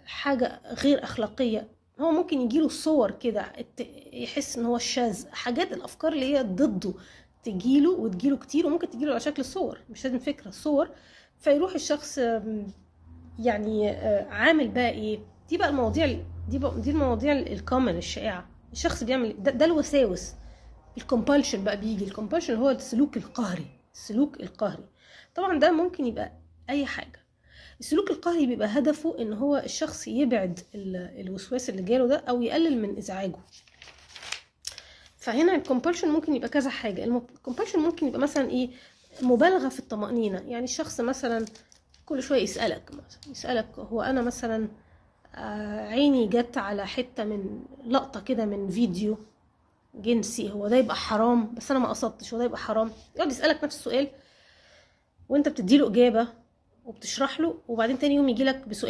حاجة غير أخلاقية، هو ممكن يجيله صور كده يحس ان هو الشاذ، حاجات الأفكار اللي هي ضده تجيله وتجيله كتير، وممكن تجيله على شكل صور، مش لازم فكرة، صور. فيروح الشخص يعني عامل بقى ايه، دي بقى المواضيع دي المواضيع الكومن الشائعة. الشخص بيعمل ده الوساوس، الكومبالشن بقى بيجي. الكومبالشن هو السلوك القهري، السلوك القهري. طبعا ده ممكن يبقى اي حاجة. السلوك القهري بيبقى هدفه ان هو الشخص يبعد الوسواس اللي جاله ده او يقلل من ازعاجه. فهنا الكومبالشن ممكن يبقى كذا حاجة. الكومبالشن ممكن يبقى مثلا ايه، مبالغة في الطمأنينة. يعني الشخص مثلا كل شوية يسألك هو انا مثلا عيني جت على حتة من لقطة كده من فيديو جنسي، هو ده يبقى حرام؟ بس انا ما قصدتش، هو ده يبقى حرام؟ يقعد يسألك نفس السؤال وانت بتديله اجابة وبتشرح له، وبعدين تاني يوم يجيلك بسؤال